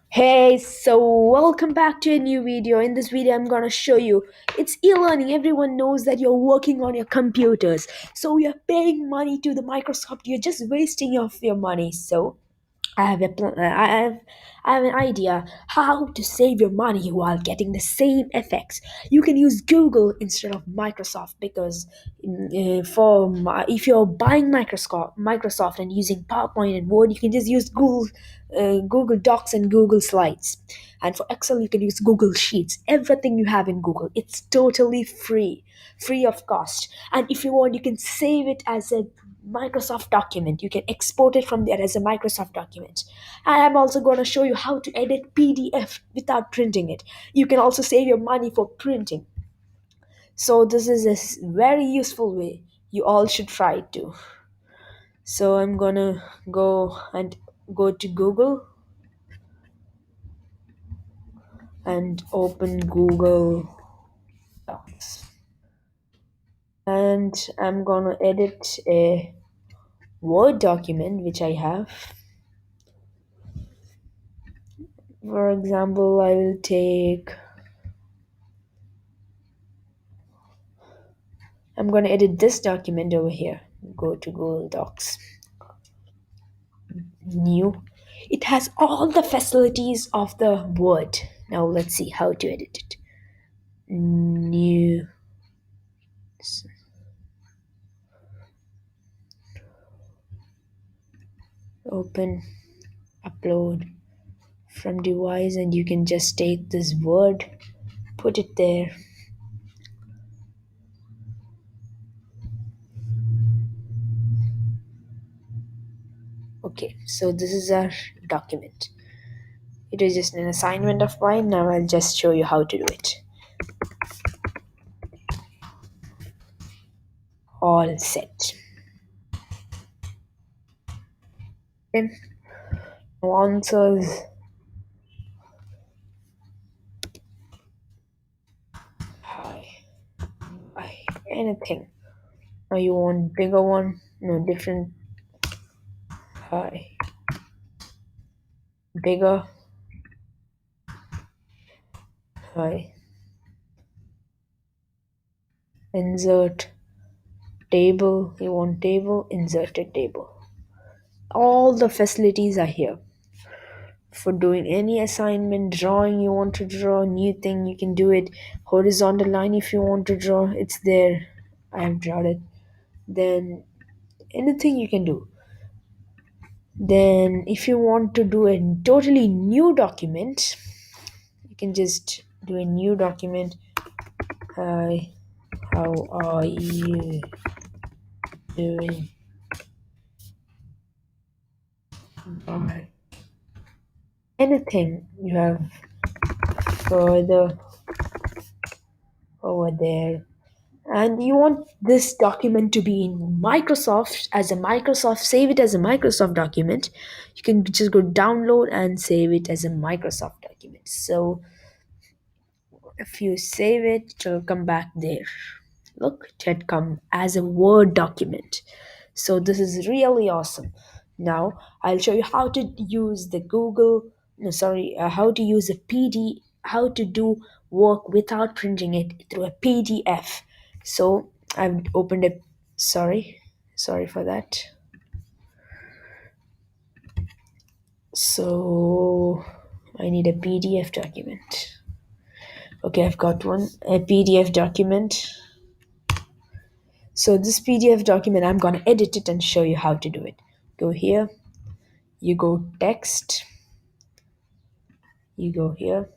Hey, so welcome back to a new video. In this video, I'm gonna show you it's e-learning. Everyone knows that you're working on your computers, so you're paying money to the Microsoft. You're just wasting of your money. So I have a I have an idea how to save your money while getting the same effects. You can use Google instead of Microsoft because if you're buying Microsoft and using PowerPoint and Word, you can just use Google Docs and Google Slides. And for Excel, you can use Google Sheets. Everything you have in Google, it's totally free of cost. And if you want, you can save it as a Microsoft document. You can export it from there as a Microsoft document. And I'm also going to show you how to edit PDF without printing it. You can also save your money for printing. So this is very useful way. You all should try it too. So I'm going to go to Google and open Google Docs. And I'm going to edit a Word document which I have. For example, I will take I'm going to edit this document over here. Go to Google Docs. New. It has all the facilities of the Word. Now let's see how to edit it. New. Open. Upload from device, and you can just take this Word, put it there. Okay, so this is our document. It is just an assignment of mine. Now I'll just show you how to do it. All set. Okay. Now answers. Hi. Hi. Anything. Now you want bigger one? No, different. Hi. Bigger. Hi. Insert table. You want table? Insert a table. All the facilities are here. For doing any assignment, drawing you want to draw, new thing you can do it. Horizontal line if you want to draw, it's there. I have drawn it. Then anything you can do. Then if you want to do a totally new document, you can just do a new document. Hi, how are you doing? Bye. Anything you have further over there, and you want this document to be in Microsoft as a Microsoft, save it as a Microsoft document, you can just go download and save it as a Microsoft document. So if you save it, it will come back there. Look, it had come as a Word document. So this is really awesome. Now I'll show you how to use the Google, no, sorry, how to use a PD, how to do work without printing it through a PDF. So I've opened a, sorry for that. So I need a PDF document. Okay, I've got one, a PDF document. So this PDF document, I'm going to edit it and show you how to do it. Go here, you go text, you go here,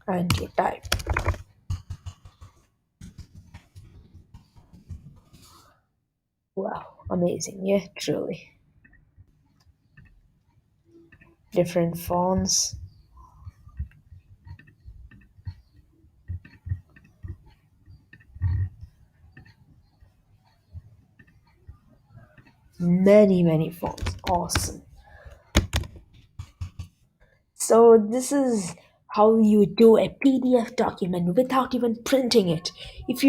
and you type. Wow, amazing, yeah, truly. Different fonts. Many fonts. Awesome. So this is how you do a PDF document without even printing it. If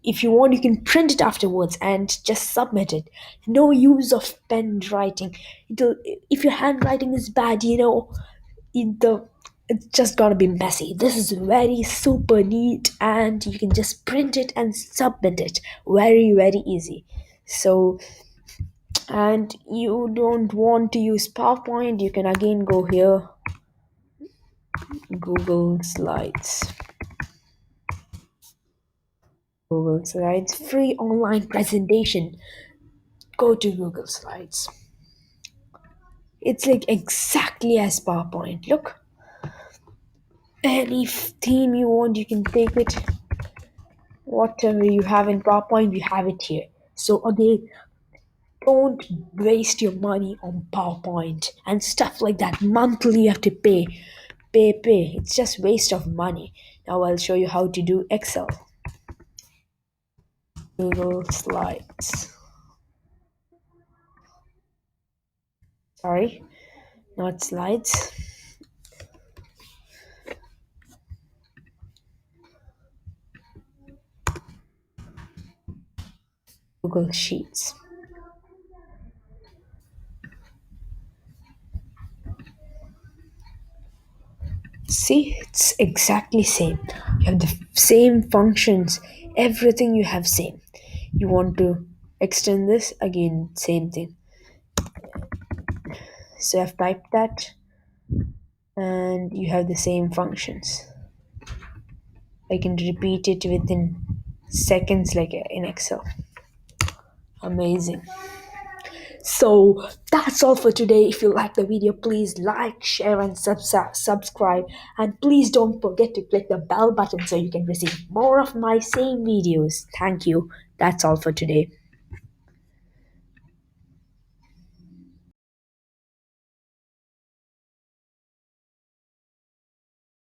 if you want, you can print it afterwards and just submit it. No use of pen writing. It'll, if your handwriting is bad, the it's just gonna be messy. This is very super neat, and you can just print it and submit it. Very easy. So, and you don't want to use PowerPoint, you can again go here, Google Slides. Google Slides, free online presentation. Go to Google Slides. It's like exactly as PowerPoint. Look, any theme you want, you can take it. Whatever you have in PowerPoint, you have it here. So again, don't waste your money on PowerPoint and stuff like that. Monthly you have to pay. Pay. It's just waste of money. Now I'll show you how to do Excel. Google Slides. Sorry, not slides. Google Sheets. See, it's exactly same. You have the same functions, everything you have same. You want to extend this, again same thing. So I've typed that and you have the same functions. I can repeat it within seconds like in Excel. Amazing. So that's all for today. If you like the video, please like, share, and subscribe. And please don't forget to click the bell button so you can receive more of my same videos. Thank you. That's all for today.